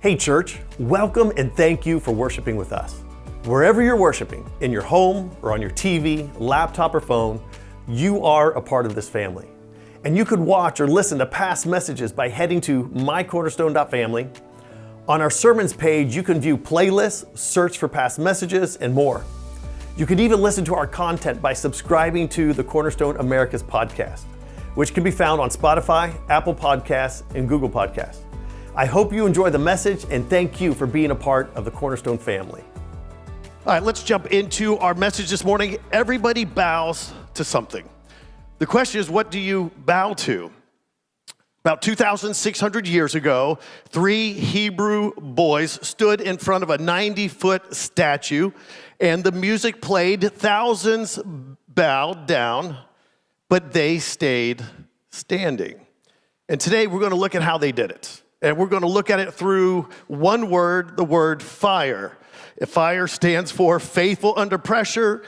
Hey church, welcome and thank you for worshiping with us. Wherever you're worshiping, in your home or on your TV, laptop or phone, you are a part of this family. And you could watch or listen to past messages by heading to mycornerstone.family. On our sermons page, you can view playlists, search for past messages, and more. You can even listen to our content by subscribing to the Cornerstone America's podcast, which can be found on Spotify, Apple Podcasts, and Google Podcasts. I hope you enjoy the message and thank you for being a part of the Cornerstone family. All right, let's jump into our message this morning. Everybody bows to something. The question is, what do you bow to? About 2,600 years ago, 3 Hebrew boys stood in front of a 90-foot statue, and the music played. Thousands bowed down, but they stayed standing. And today we're going to look at how they did it. And we're going to look at it through one word, the word fire. Fire stands for faithful under pressure,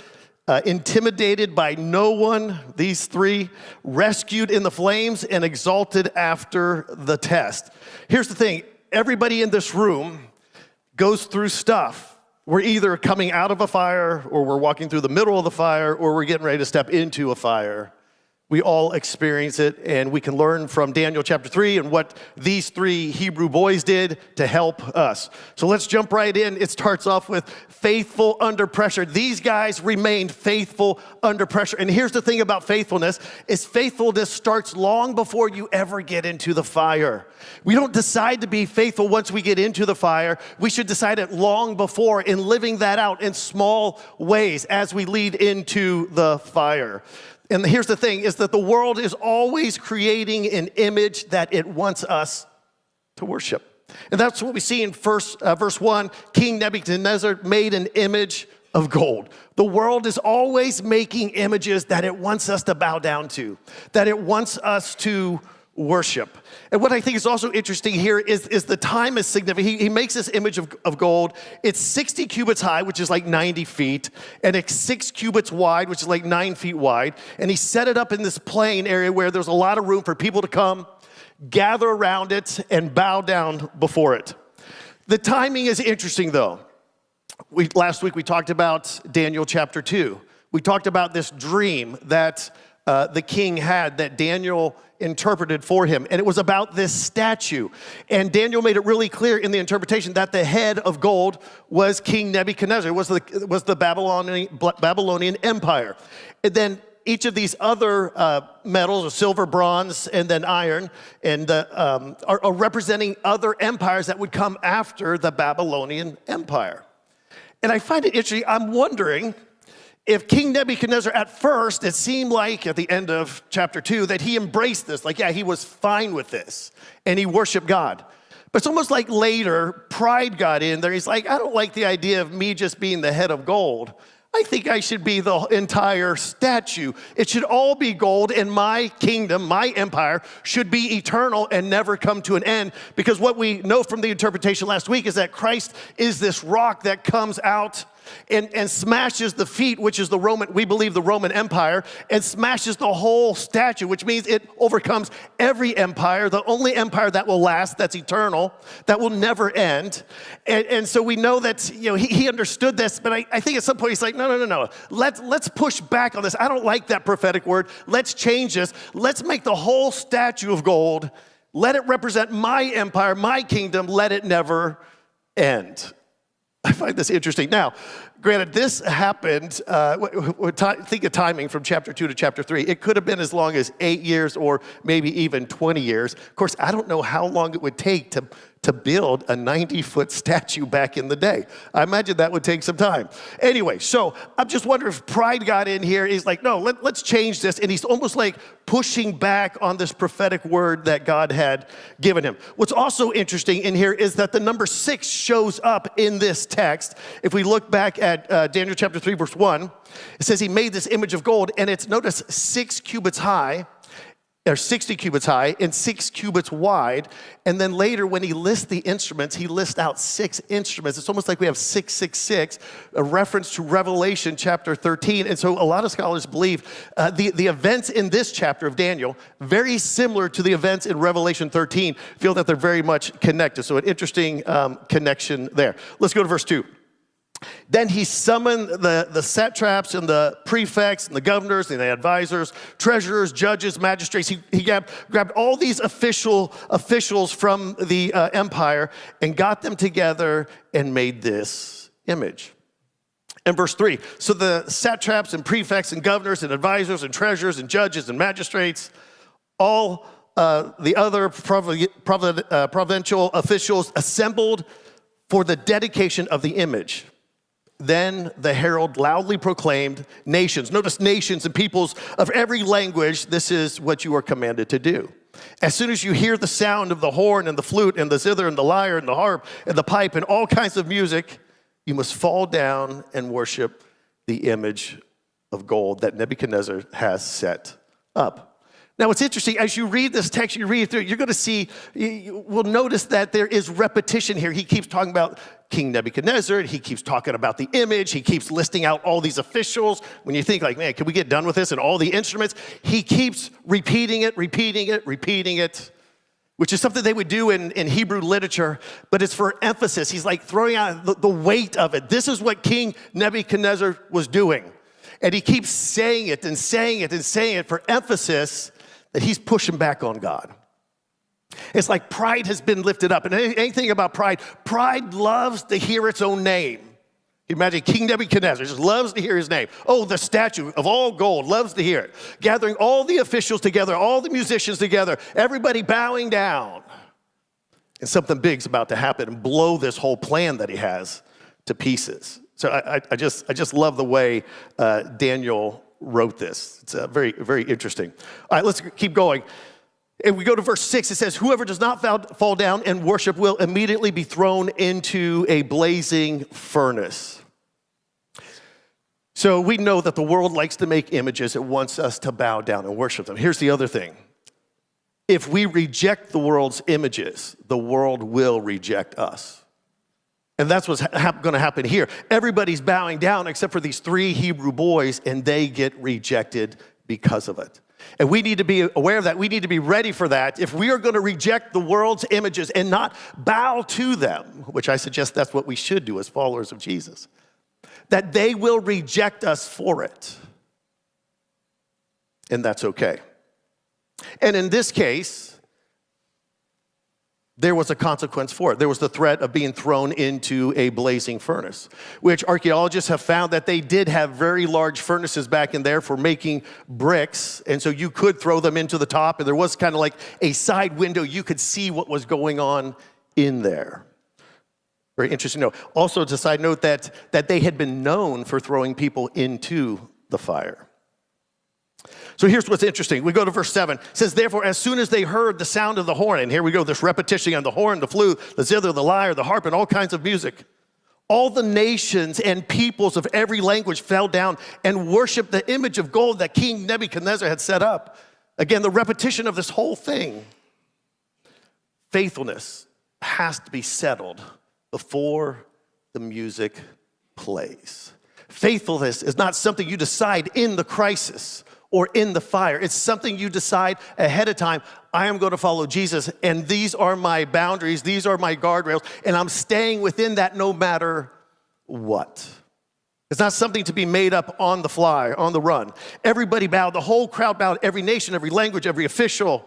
intimidated by no one, these 3, rescued in the flames, and exalted after the test. Here's the thing, everybody in this room goes through stuff. We're either coming out of a fire, or we're walking through the middle of the fire, or we're getting ready to step into a fire. We all experience it, and we can learn from Daniel chapter 3 and what these 3 Hebrew boys did to help us. So let's jump right in. It starts off with faithful under pressure. These guys remained faithful under pressure. And here's the thing about faithfulness, is faithfulness starts long before you ever get into the fire. We don't decide to be faithful once we get into the fire. We should decide it long before in living that out in small ways as we lead into the fire. And here's the thing, is that the world is always creating an image that it wants us to worship. And that's what we see in verse 1. King Nebuchadnezzar made an image of gold. The world is always making images that it wants us to bow down to, that it wants us to worship. And what I think is also interesting here is the time is significant. He makes this image of gold. It's 60 cubits high, which is like 90 feet, and it's 6 cubits wide, which is like 9 feet wide. And he set it up in this plain area where there's a lot of room for people to come, gather around it, and bow down before it. The timing is interesting, though. Last week we talked about Daniel chapter 2. We talked about this dream that the king had that Daniel interpreted for him. And it was about this statue. And Daniel made it really clear in the interpretation that the head of gold was King Nebuchadnezzar. It was the Babylonian Empire. And then each of these other metals, silver, bronze, and then iron, and are representing other empires that would come after the Babylonian Empire. And I find it interesting. I'm wondering if King Nebuchadnezzar, at first, it seemed like at the end of chapter 2 that he embraced this. Like, yeah, he was fine with this, and he worshiped God. But it's almost like later, pride got in there. He's like, I don't like the idea of me just being the head of gold. I think I should be the entire statue. It should all be gold, and my kingdom, my empire, should be eternal and never come to an end. Because what we know from the interpretation last week is that Christ is this rock that comes out and smashes the feet, which is we believe the Roman Empire, and smashes the whole statue, which means it overcomes every empire, the only empire that will last, that's eternal, that will never end. And so we know that, he understood this, but I think at some point he's like, no. Let's push back on this. I don't like that prophetic word. Let's change this. Let's make the whole statue of gold. Let it represent my empire, my kingdom. Let it never end. I find this interesting. Now, granted, this happened, think of timing from chapter 2 to chapter 3. It could have been as long as 8 years or maybe even 20 years. Of course, I don't know how long it would take to build a 90-foot statue back in the day. I imagine that would take some time. Anyway, so I'm just wondering if pride got in here. He's like, no, let's change this. And he's almost like pushing back on this prophetic word that God had given him. What's also interesting in here is that the number 6 shows up in this text. If we look back at Daniel chapter 3, verse 1, it says he made this image of gold, and it's, notice, 6 cubits high. or 60 cubits high and 6 cubits wide. And then later when he lists the instruments, he lists out 6 instruments. It's almost like we have 666, a reference to Revelation chapter 13. And so a lot of scholars believe the events in this chapter of Daniel, very similar to the events in Revelation 13, feel that they're very much connected. So an interesting connection there. Let's go to verse 2. Then he summoned the satraps and the prefects and the governors and the advisors, treasurers, judges, magistrates. He grabbed all these officials from the empire and got them together and made this image. And verse 3, so the satraps and prefects and governors and advisors and treasurers and judges and magistrates, all the other provincial officials assembled for the dedication of the image. Then the herald loudly proclaimed, nations, notice nations and peoples of every language, this is what you are commanded to do. As soon as you hear the sound of the horn and the flute and the zither and the lyre and the harp and the pipe and all kinds of music, you must fall down and worship the image of gold that Nebuchadnezzar has set up. Now, what's interesting, as you read this text, you read it through, you're going to see, you will notice that there is repetition here. He keeps talking about King Nebuchadnezzar. He keeps talking about the image. He keeps listing out all these officials. When you think like, man, can we get done with this? And all the instruments. He keeps repeating it, which is something they would do in Hebrew literature, but it's for emphasis. He's like throwing out the weight of it. This is what King Nebuchadnezzar was doing. And he keeps saying it and saying it and saying it for emphasis that he's pushing back on God. It's like pride has been lifted up. And anything about pride, pride loves to hear its own name. You imagine King Nebuchadnezzar just loves to hear his name. Oh, the statue of all gold, loves to hear it. Gathering all the officials together, all the musicians together, everybody bowing down. And something big's about to happen and blow this whole plan that he has to pieces. So I just love the way Daniel wrote this. It's very, very interesting. All right, let's keep going. And we go to verse 6. It says, whoever does not fall down and worship will immediately be thrown into a blazing furnace. So we know that the world likes to make images. It wants us to bow down and worship them. Here's the other thing. If we reject the world's images, the world will reject us. And that's what's going to happen here. Everybody's bowing down except for these 3 Hebrew boys, and they get rejected because of it. And we need to be aware of that. We need to be ready for that. If we are going to reject the world's images and not bow to them, which I suggest that's what we should do as followers of Jesus, that they will reject us for it. And that's okay. And in this case, there was a consequence for it. There was the threat of being thrown into a blazing furnace, which archaeologists have found that they did have very large furnaces back in there for making bricks. And so you could throw them into the top, and there was kind of like a side window. You could see what was going on in there. Very interesting to know. Also, it's a side note that they had been known for throwing people into the fire. So here's what's interesting. We go to verse 7. It says, therefore, as soon as they heard the sound of the horn, and here we go, this repetition on the horn, the flute, the zither, the lyre, the harp, and all kinds of music, all the nations and peoples of every language fell down and worshiped the image of gold that King Nebuchadnezzar had set up. Again, the repetition of this whole thing. Faithfulness has to be settled before the music plays. Faithfulness is not something you decide in the crisis or in the fire. It's something you decide ahead of time. I am going to follow Jesus, and these are my boundaries, these are my guardrails, and I'm staying within that no matter what. It's not something to be made up on the fly, on the run. Everybody bowed, the whole crowd bowed, every nation, every language, every official,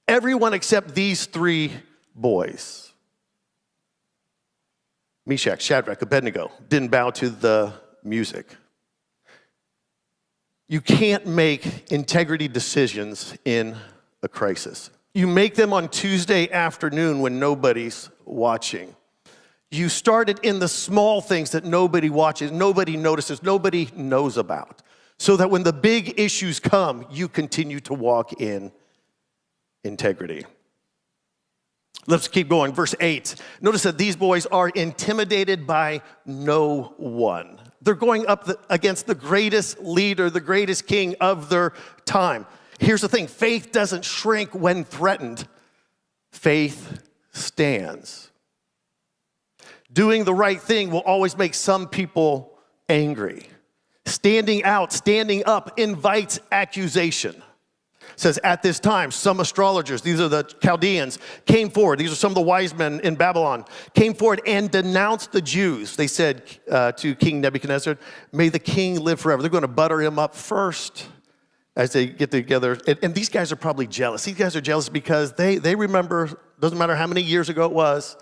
everyone except these 3 boys. Meshach, Shadrach, Abednego didn't bow to the music. You can't make integrity decisions in a crisis. You make them on Tuesday afternoon when nobody's watching. You start it in the small things that nobody watches, nobody notices, nobody knows about, so that when the big issues come, you continue to walk in integrity. Let's keep going. Verse 8. Notice that these boys are intimidated by no one. They're going up against the greatest leader, the greatest king of their time. Here's the thing, faith doesn't shrink when threatened. Faith stands. Doing the right thing will always make some people angry. Standing out, standing up invites accusation. It says, at this time, some astrologers, these are the Chaldeans, came forward. These are some of the wise men in Babylon, came forward and denounced the Jews. They said to King Nebuchadnezzar, may the king live forever. They're going to butter him up first as they get together. And these guys are probably jealous. These guys are jealous because they remember, doesn't matter how many years ago it was,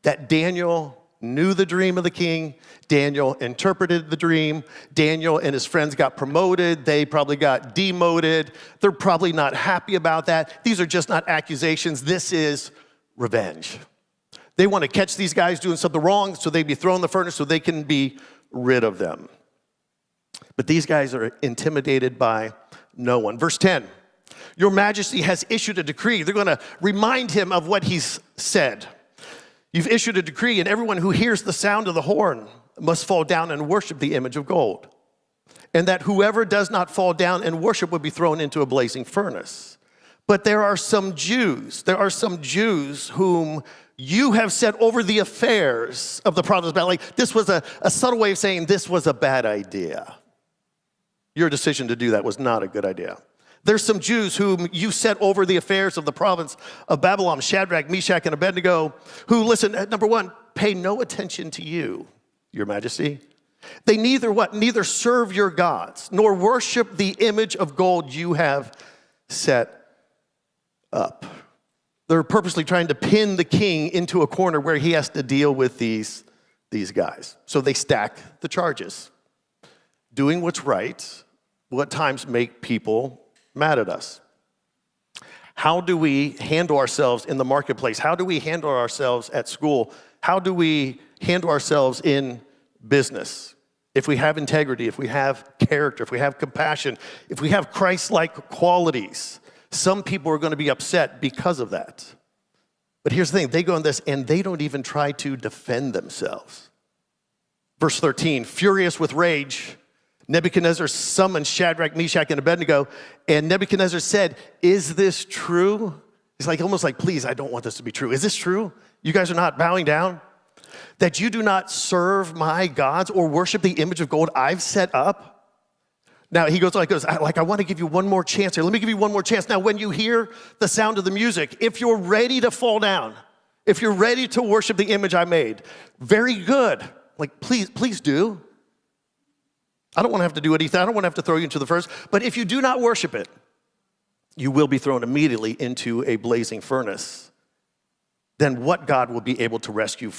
that Daniel knew the dream of the king. Daniel interpreted the dream. Daniel and his friends got promoted. They probably got demoted. They're probably not happy about that. These are just not accusations. This is revenge. They want to catch these guys doing something wrong so they be thrown in the furnace so they can be rid of them. But these guys are intimidated by no one. Verse 10, your majesty has issued a decree. They're going to remind him of what he's said. You've issued a decree, and everyone who hears the sound of the horn must fall down and worship the image of gold. And that whoever does not fall down and worship would be thrown into a blazing furnace. But there are some Jews whom you have set over the affairs of the province of Babylon. Like, this was a subtle way of saying this was a bad idea. Your decision to do that was not a good idea. There's some Jews whom you set over the affairs of the province of Babylon, Shadrach, Meshach, and Abednego, who, listen, number one, pay no attention to you, your majesty. They neither serve your gods, nor worship the image of gold you have set up. They're purposely trying to pin the king into a corner where he has to deal with these guys. So they stack the charges. Doing what's right will at times make people mad at us. How do we handle ourselves in the marketplace? How do we handle ourselves at school? How do we handle ourselves in business? If we have integrity, if we have character, if we have compassion, if we have Christ-like qualities, some people are going to be upset because of that. But here's the thing, they go on this and they don't even try to defend themselves. Verse 13, furious with rage, Nebuchadnezzar summoned Shadrach, Meshach, and Abednego, and Nebuchadnezzar said, is this true? He's like, almost like, please, I don't want this to be true. Is this true? You guys are not bowing down? That you do not serve my gods or worship the image of gold I've set up? Now, he goes, I want to give you one more chance here. Let me give you one more chance. Now, when you hear the sound of the music, if you're ready to fall down, if you're ready to worship the image I made, very good. Like, please do. I don't want to have to do anything. I don't want to have to throw you into the furnace. But if you do not worship it, you will be thrown immediately into a blazing furnace. Then what God will be able to rescue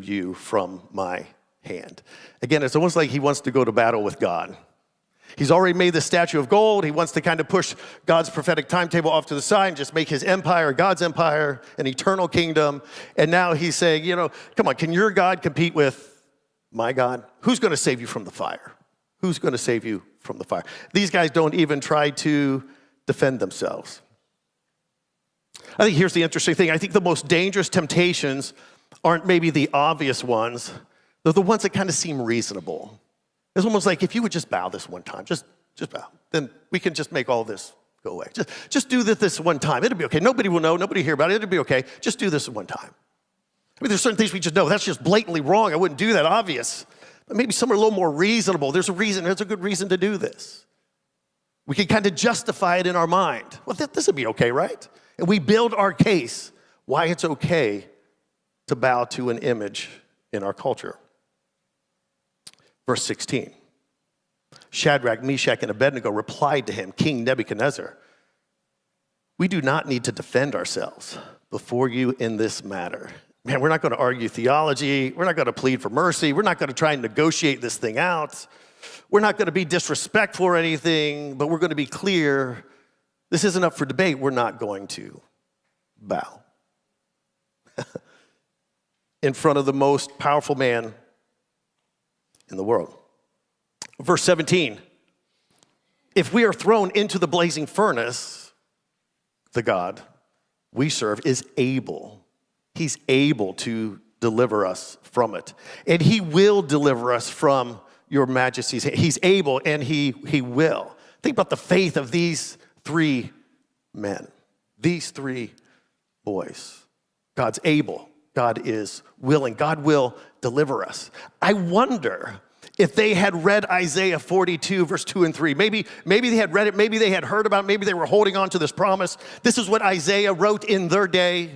you from my hand? Again, it's almost like he wants to go to battle with God. He's already made the statue of gold. He wants to kind of push God's prophetic timetable off to the side and just make his empire, God's empire, an eternal kingdom. And now he's saying, come on, can your God compete with my God? Who's going to save you from the fire? Who's going to save you from the fire? These guys don't even try to defend themselves. I think here's the interesting thing. I think the most dangerous temptations aren't maybe the obvious ones. They're the ones that kind of seem reasonable. It's almost like if you would just bow this one time, just bow, then we can just make all this go away. Just do this one time. It'll be okay. Nobody will know. Nobody will hear about it. It'll be okay. Just do this one time. I mean, there's certain things we just know. That's just blatantly wrong. I wouldn't do that, obvious. But maybe some are a little more reasonable. There's a reason. There's a good reason to do this. We can kind of justify it in our mind. Well, this would be okay, right? And we build our case why it's okay to bow to an image in our culture. Verse 16. Shadrach, Meshach, and Abednego replied to him, King Nebuchadnezzar, we do not need to defend ourselves before you in this matter. Man, we're not going to argue theology. We're not going to plead for mercy. We're not going to try and negotiate this thing out. We're not going to be disrespectful or anything, but we're going to be clear. This isn't up for debate. We're not going to bow in front of the most powerful man in the world. Verse 17, if we are thrown into the blazing furnace, the God we serve is able. He's able to deliver us from it. And he will deliver us from your majesty's hand. He's able and he will. Think about the faith of these three men, these three boys. God's able. God is willing. God will deliver us. I wonder if they had read Isaiah 42, verse 2 and 3. Maybe they had read it. Maybe they had heard about it. Maybe they were holding on to this promise. This is what Isaiah wrote in their day.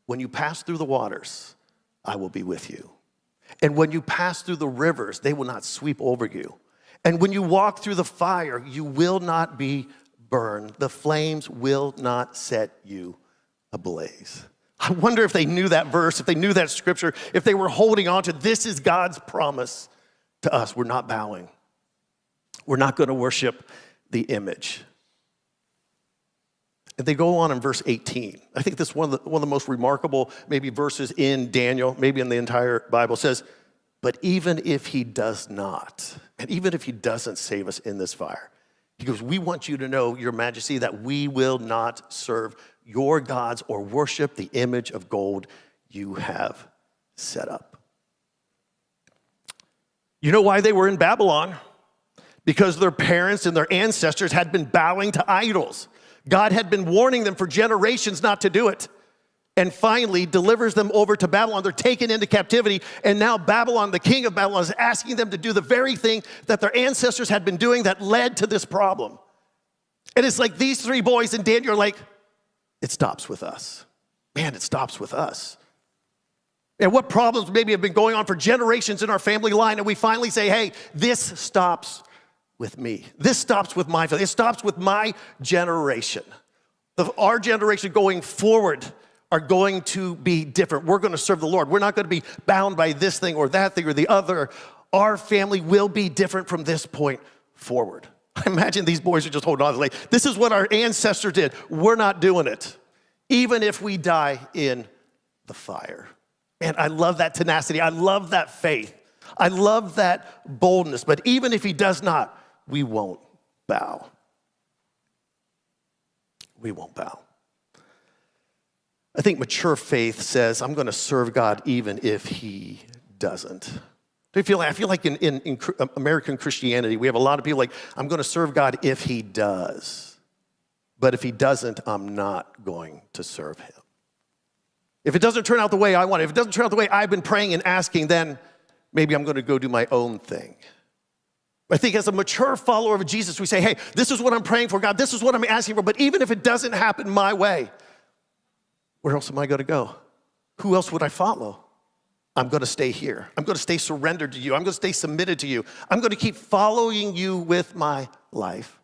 When you pass through the waters, I will be with you. And when you pass through the rivers, they will not sweep over you. And when you walk through the fire, you will not be burned. The flames will not set you ablaze. I wonder if they knew that verse, if they knew that scripture, if they were holding on to this is God's promise to us. We're not bowing. We're not going to worship the image. And they go on in verse 18. I think this is one of the most remarkable maybe verses in Daniel, maybe in the entire Bible. It says, but even if he does not, and even if he doesn't save us in this fire, he goes, we want you to know, your majesty, that we will not serve your gods or worship the image of gold you have set up. You know why they were in Babylon? Because their parents and their ancestors had been bowing to idols. God had been warning them for generations not to do it. And finally delivers them over to Babylon. They're taken into captivity. And now Babylon, the king of Babylon, is asking them to do the very thing that their ancestors had been doing that led to this problem. And it's like these three boys and Daniel are like, it stops with us. Man, it stops with us. And what problems maybe have been going on for generations in our family line, and we finally say, hey, this stops with me. This stops with my family. It stops with my generation. Our generation going forward are going to be different. We're going to serve the Lord. We're not going to be bound by this thing or that thing or the other. Our family will be different from this point forward. I imagine these boys are just holding on. Like, this is what our ancestors did. We're not doing it, even if we die in the fire. And I love that tenacity. I love that faith. I love that boldness. But even if he does not, we won't bow. We won't bow. I think mature faith says, I'm going to serve God even if he doesn't. I feel like in American Christianity, we have a lot of people like, I'm going to serve God if he does. But if he doesn't, I'm not going to serve him. If it doesn't turn out the way I want, if it doesn't turn out the way I've been praying and asking, then maybe I'm going to go do my own thing. I think as a mature follower of Jesus, we say, hey, this is what I'm praying for, God. This is what I'm asking for. But even if it doesn't happen my way, where else am I going to go? Who else would I follow? I'm going to stay here. I'm going to stay surrendered to you. I'm going to stay submitted to you. I'm going to keep following you with my life.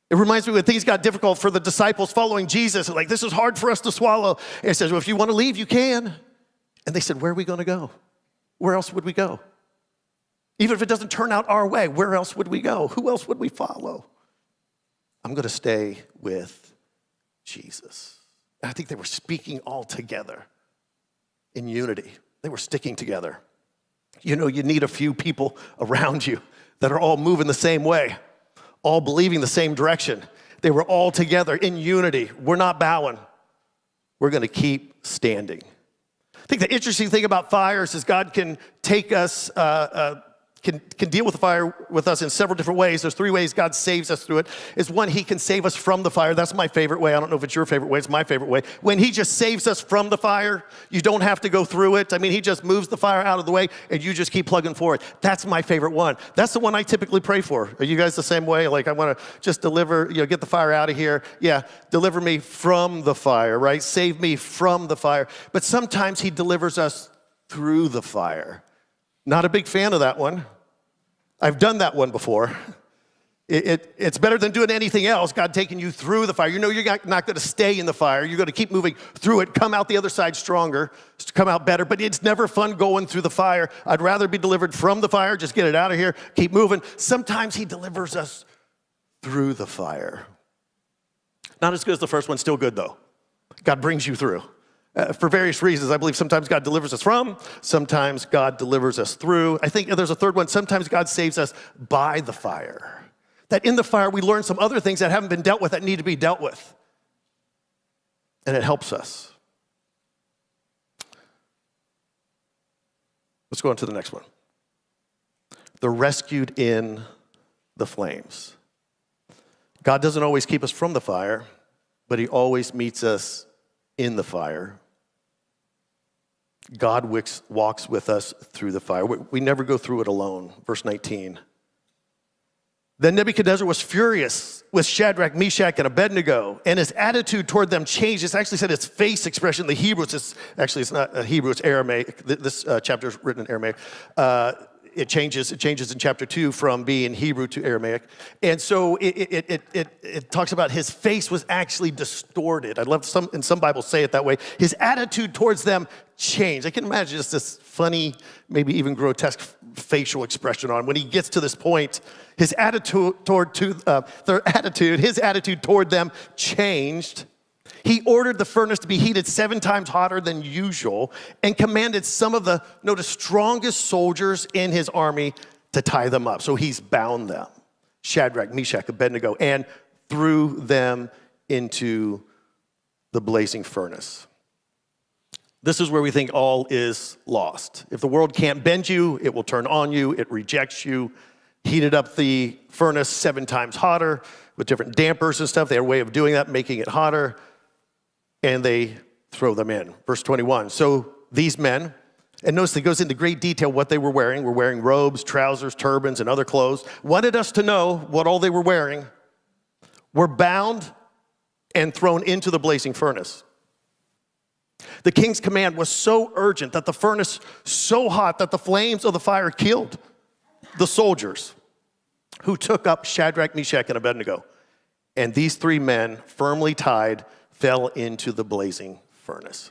It reminds me when things got difficult for the disciples following Jesus. Like, this is hard for us to swallow. And he says, well, if you want to leave, you can. And they said, where are we going to go? Where else would we go? Even if it doesn't turn out our way, where else would we go? Who else would we follow? I'm going to stay with Jesus. And I think they were speaking all together in unity. They were sticking together. You know, you need a few people around you that are all moving the same way, all believing the same direction. They were all together in unity. We're not bowing. We're going to keep standing. I think the interesting thing about fires is God can take us, can deal with the fire with us in several different ways. There's three ways God saves us through it. Is one, he can save us from the fire. That's my favorite way. I don't know if it's your favorite way. It's my favorite way. When he just saves us from the fire, you don't have to go through it. I mean, he just moves the fire out of the way and you just keep plugging forward. That's my favorite one. That's the one I typically pray for. Are you guys the same way? Like, I want to just deliver, get the fire out of here. Yeah, deliver me from the fire, right? Save me from the fire. But sometimes he delivers us through the fire. Not a big fan of that one. I've done that one before. It's better than doing anything else, God taking you through the fire. You know you're not going to stay in the fire. You're going to keep moving through it, come out the other side stronger, come out better. But it's never fun going through the fire. I'd rather be delivered from the fire, just get it out of here, keep moving. Sometimes he delivers us through the fire. Not as good as the first one, still good though. God brings you through. For various reasons. I believe sometimes God delivers us from, sometimes God delivers us through. I think there's a third one. Sometimes God saves us by the fire. That in the fire we learn some other things that haven't been dealt with that need to be dealt with. And it helps us. Let's go on to the next one. They're rescued in the flames. God doesn't always keep us from the fire, but he always meets us in the fire. God walks with us through the fire. We never go through it alone. Verse 19. Then Nebuchadnezzar was furious with Shadrach, Meshach, and Abednego, and his attitude toward them changed. It's actually said its face expression. The Hebrew, it's not Hebrew, it's Aramaic. This chapter is written in Aramaic. It changes in chapter 2 from being Hebrew to Aramaic. And so it talks about his face was actually distorted. I love some Bibles say it that way. His attitude towards them changed. I can imagine just this funny, maybe even grotesque facial expression on. When he gets to this point, his attitude toward them changed. He ordered the furnace to be heated 7 times hotter than usual and commanded some of the, notice, strongest soldiers in his army to tie them up. So he's bound them, Shadrach, Meshach, Abednego, and threw them into the blazing furnace. This is where we think all is lost. If the world can't bend you, it will turn on you, it rejects you. Heated up the furnace 7 times hotter with different dampers and stuff. They had a way of doing that, making it hotter. And they throw them in. Verse 21, so these men, and notice it goes into great detail what they were wearing. We're wearing robes, trousers, turbans, and other clothes. Wanted us to know what all they were wearing. Were bound and thrown into the blazing furnace. The king's command was so urgent that the furnace so hot that the flames of the fire killed the soldiers who took up Shadrach, Meshach, and Abednego. And these 3 men, firmly tied, fell into the blazing furnace.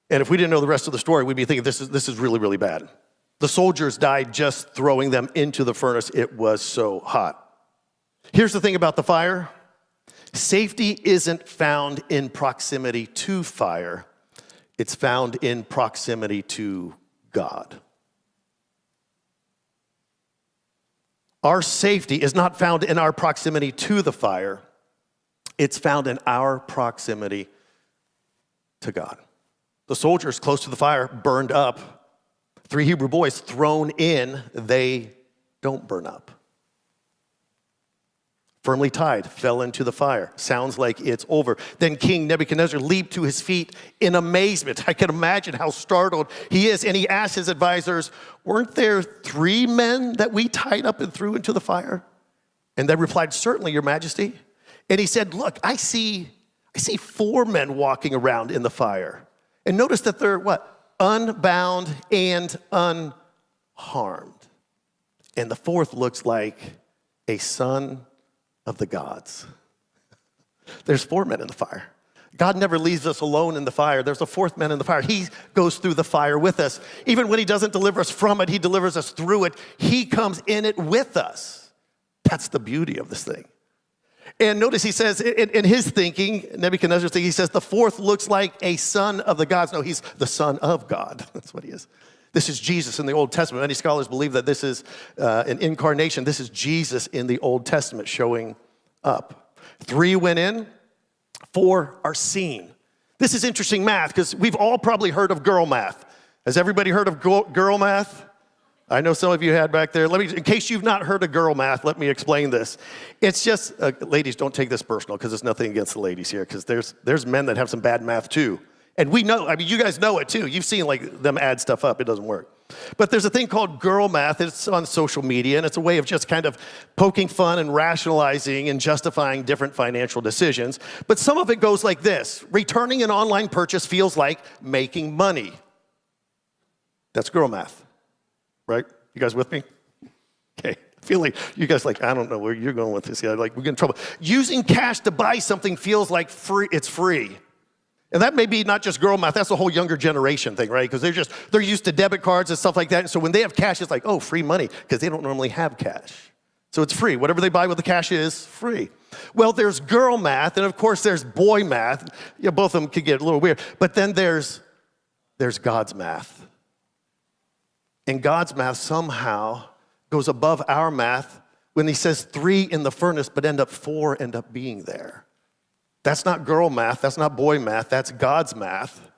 And if we didn't know the rest of the story, we'd be thinking this is really, really bad. The soldiers died just throwing them into the furnace. It was so hot. Here's the thing about the fire. Safety isn't found in proximity to fire. It's found in proximity to God. Our safety is not found in our proximity to the fire. It's found in our proximity to God. The soldiers close to the fire burned up. 3 Hebrew boys thrown in, they don't burn up. Firmly tied, fell into the fire. Sounds like it's over. Then King Nebuchadnezzar leaped to his feet in amazement. I can imagine how startled he is. And he asked his advisors, weren't there 3 men that we tied up and threw into the fire? And they replied, certainly, Your Majesty. And he said, look, I see 4 men walking around in the fire. And notice that they're what? Unbound and unharmed. And the 4th looks like a son of the gods. There's 4 men in the fire. God never leaves us alone in the fire. There's a 4th man in the fire. He goes through the fire with us. Even when he doesn't deliver us from it, he delivers us through it. He comes in it with us. That's the beauty of this thing. And notice he says, in his thinking, Nebuchadnezzar's thinking, he says, the 4th looks like a son of the gods. No, he's the son of God. That's what he is. This is Jesus in the Old Testament. Many scholars believe that this is an incarnation. This is Jesus in the Old Testament showing up. 3 went in, 4 are seen. This is interesting math because we've all probably heard of girl math. Has everybody heard of girl math? I know some of you had back there. In case you've not heard of girl math, let me explain this. It's just, ladies, don't take this personal because there's nothing against the ladies here because there's men that have some bad math too. And we know, you guys know it too. You've seen them add stuff up. It doesn't work. But there's a thing called girl math. It's on social media, and it's a way of just kind of poking fun and rationalizing and justifying different financial decisions. But some of it goes like this. Returning an online purchase feels like making money. That's girl math. Right? You guys with me? Okay. I feel like you guys I don't know where you're going with this. We're getting in trouble. Using cash to buy something feels like it's free. And that may be not just girl math, that's the whole younger generation thing, right? Because they're used to debit cards and stuff like that. And so when they have cash, it's like, oh, free money, because they don't normally have cash. So it's free. Whatever they buy with the cash is free. Well, there's girl math, and of course there's boy math. Both of them could get a little weird. But then there's God's math. And God's math somehow goes above our math when he says 3 in the furnace, but 4 end up being there. That's not girl math. That's not boy math. That's God's math.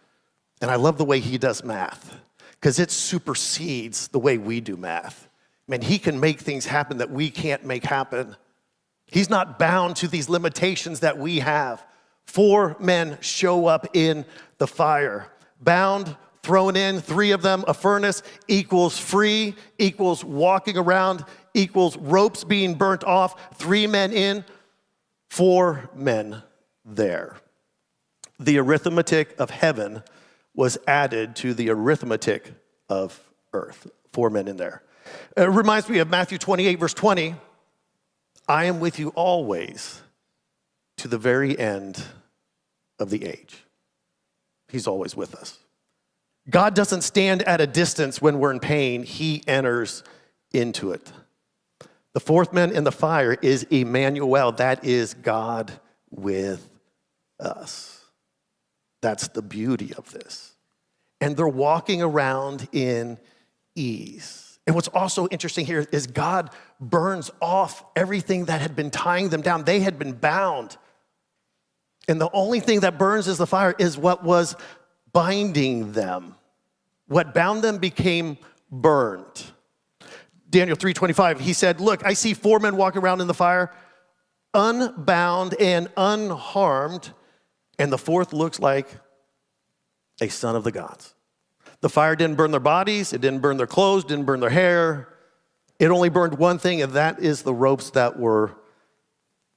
And I love the way he does math because it supersedes the way we do math. Man, he can make things happen that we can't make happen. He's not bound to these limitations that we have. 4 men show up in the fire. Bound, thrown in, 3 of them, a furnace equals free, equals walking around, equals ropes being burnt off. 3 men in, 4 men there. The arithmetic of heaven was added to the arithmetic of earth. 4 men in there. It reminds me of Matthew 28, verse 20. I am with you always to the very end of the age. He's always with us. God doesn't stand at a distance when we're in pain. He enters into it. The 4th man in the fire is Emmanuel. That is God with us. That's the beauty of this. And they're walking around in ease. And what's also interesting here is God burns off everything that had been tying them down. They had been bound. And the only thing that burns as the fire is what was binding them. What bound them became burned. Daniel 3:25, he said, look, I see 4 men walking around in the fire, unbound and unharmed, and the 4th looks like a son of the gods. The fire didn't burn their bodies, it didn't burn their clothes, didn't burn their hair. It only burned one thing, and that is the ropes that were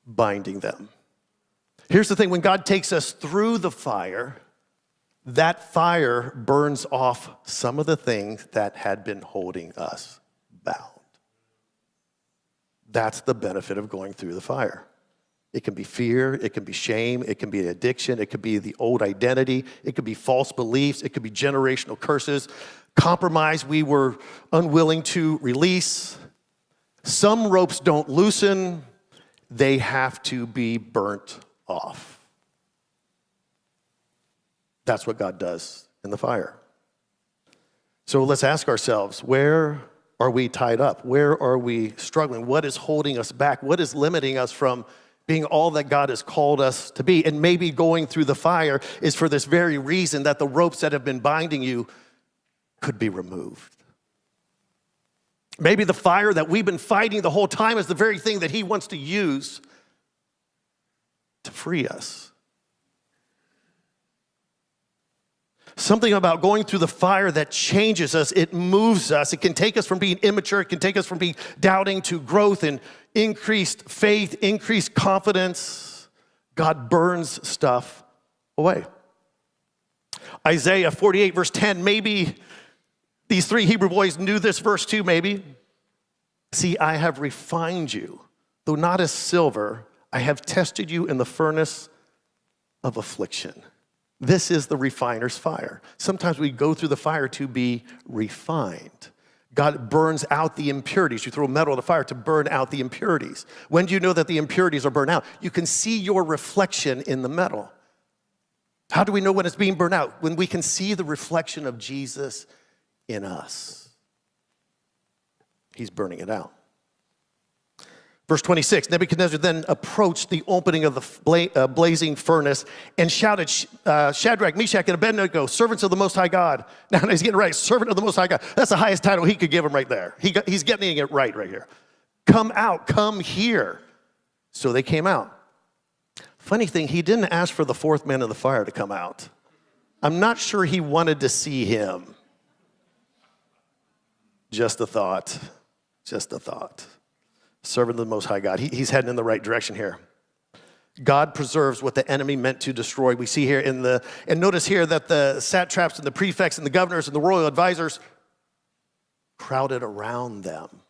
binding them. Here's the thing, when God takes us through the fire, that fire burns off some of the things that had been holding us bound. That's the benefit of going through the fire. It can be fear, it can be shame, it can be addiction, it could be the old identity, it could be false beliefs, it could be generational curses, compromise we were unwilling to release. Some ropes don't loosen, they have to be burnt off. That's what God does in the fire. So let's ask ourselves, where are we tied up? Where are we struggling? What is holding us back? What is limiting us from being all that God has called us to be? And maybe going through the fire is for this very reason, that the ropes that have been binding you could be removed. Maybe the fire that we've been fighting the whole time is the very thing that he wants to use to free us. Something about going through the fire that changes us, it moves us. It can take us from being immature, it can take us from being doubting to growth and increased faith, increased confidence. God burns stuff away. Isaiah 48, verse 10, maybe these 3 Hebrew boys knew this verse too, maybe. See, I have refined you, though not as silver, I have tested you in the furnace of affliction. This is the refiner's fire. Sometimes we go through the fire to be refined. God burns out the impurities. You throw metal in the fire to burn out the impurities. When do you know that the impurities are burned out? You can see your reflection in the metal. How do we know when it's being burned out? When we can see the reflection of Jesus in us. He's burning it out. Verse 26, Nebuchadnezzar then approached the opening of the blazing furnace and shouted, Shadrach, Meshach, and Abednego, servants of the Most High God. Now he's getting right, servant of the Most High God. That's the highest title he could give him right there. He's getting it right here. Come out, come here. So they came out. Funny thing, he didn't ask for the 4th man of the fire to come out. I'm not sure he wanted to see him. Just a thought. Just a thought. Servant of the Most High God. He's heading in the right direction here. God preserves what the enemy meant to destroy. We see here and notice here that the satraps and the prefects and the governors and the royal advisors crowded around them.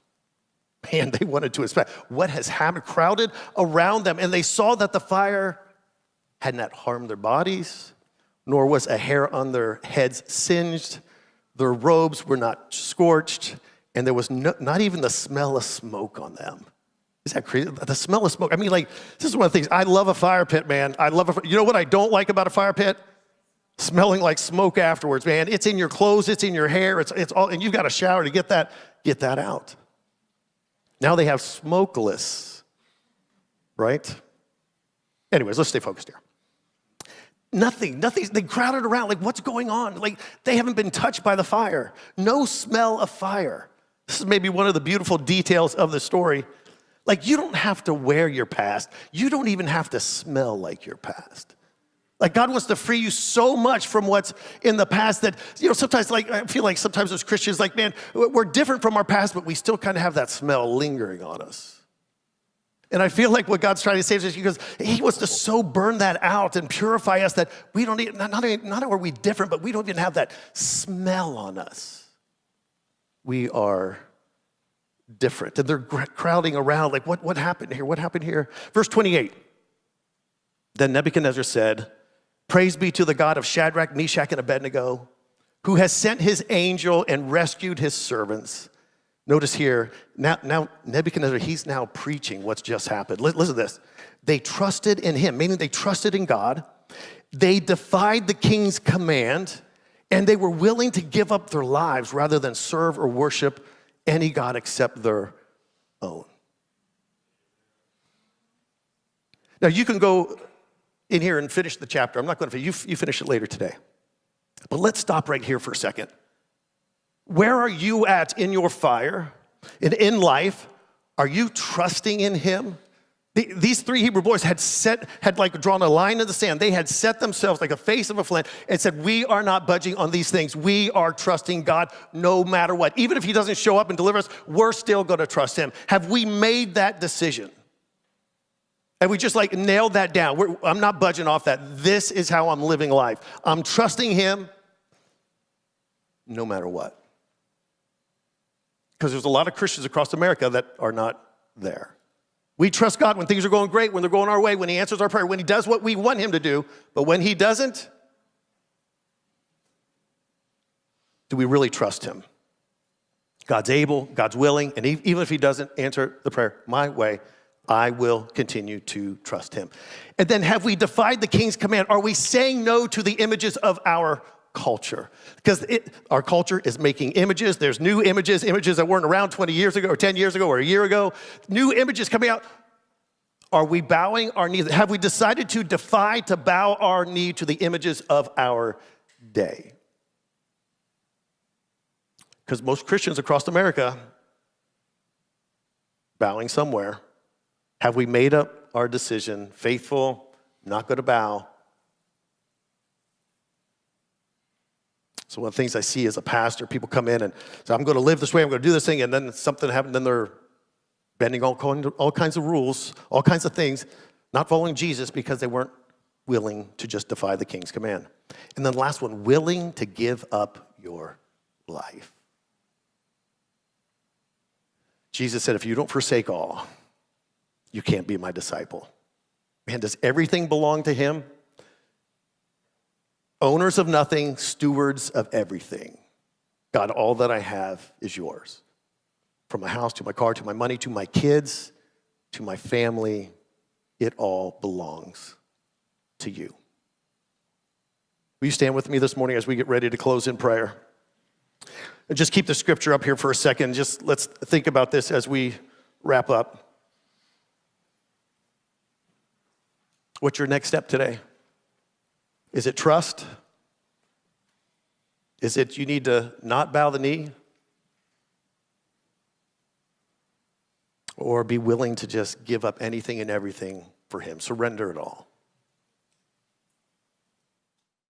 Man, they wanted to inspect what has happened, crowded around them. And they saw that the fire had not harmed their bodies, nor was a hair on their heads singed. Their robes were not scorched. And there was not even the smell of smoke on them. Is that crazy? The smell of smoke. I mean, like, this is one of the things. I love a fire pit, man. You know what I don't like about a fire pit? Smelling like smoke afterwards, man. It's in your clothes, it's in your hair, it's all, and you've got a shower to get that out. Now they have smokeless, right? Anyways, let's stay focused here. Nothing, they crowded around, like, what's going on? Like, they haven't been touched by the fire. No smell of fire. This is maybe one of the beautiful details of the story. Like, you don't have to wear your past. You don't even have to smell like your past. Like, God wants to free you so much from what's in the past that, sometimes, like, I feel like sometimes as Christians, like, man, we're different from our past, but we still kind of have that smell lingering on us. And I feel like what God's trying to say is because he wants to so burn that out and purify us that we don't even, not only are we different, but we don't even have that smell on us. We are different. And they're crowding around like, what happened here? What happened here? Verse 28. Then Nebuchadnezzar said, "Praise be to the God of Shadrach, Meshach, and Abednego, who has sent his angel and rescued his servants." Notice here, now Nebuchadnezzar, he's now preaching what's just happened. Listen to this. They trusted in him, meaning they trusted in God. They defied the king's command, and they were willing to give up their lives rather than serve or worship any god except their own. Now, you can go in here and finish the chapter. I'm not going to finish. You finish it later today. But let's stop right here for a second. Where are you at in your fire and in life? Are you trusting in him? These three Hebrew boys had drawn a line in the sand. They had set themselves like a face of a flint and said, we are not budging on these things. We are trusting God no matter what. Even if he doesn't show up and deliver us, we're still going to trust him. Have we made that decision? Have we just nailed that down? I'm not budging off that. This is how I'm living life. I'm trusting him no matter what. Because there's a lot of Christians across America that are not there. We trust God when things are going great, when they're going our way, when he answers our prayer, when he does what we want him to do. But when he doesn't, do we really trust him? God's able, God's willing, and even if he doesn't answer the prayer my way, I will continue to trust him. And then have we defied the king's command? Are we saying no to the images of our culture? Because our culture is making images. There's new images that weren't around 20 years ago or 10 years ago or a year ago. New images coming out. Are we bowing our knee? Have we decided to bow our knee to the images of our day? Because most Christians across America, bowing somewhere. Have we made up our decision? Faithful, not going to bow. So one of the things I see as a pastor, people come in and say, I'm going to live this way, I'm going to do this thing, and then something happened, then they're bending all kinds of rules, all kinds of things, not following Jesus because they weren't willing to just defy the king's command. And then the last one, willing to give up your life. Jesus said, if you don't forsake all, you can't be my disciple. Man, does everything belong to him? Owners of nothing, stewards of everything. God, all that I have is yours. From my house, to my car, to my money, to my kids, to my family, it all belongs to you. Will you stand with me this morning as we get ready to close in prayer? And just keep the scripture up here for a second. Just let's think about this as we wrap up. What's your next step today? Is it trust? Is it you need to not bow the knee? Or be willing to just give up anything and everything for him? Surrender it all.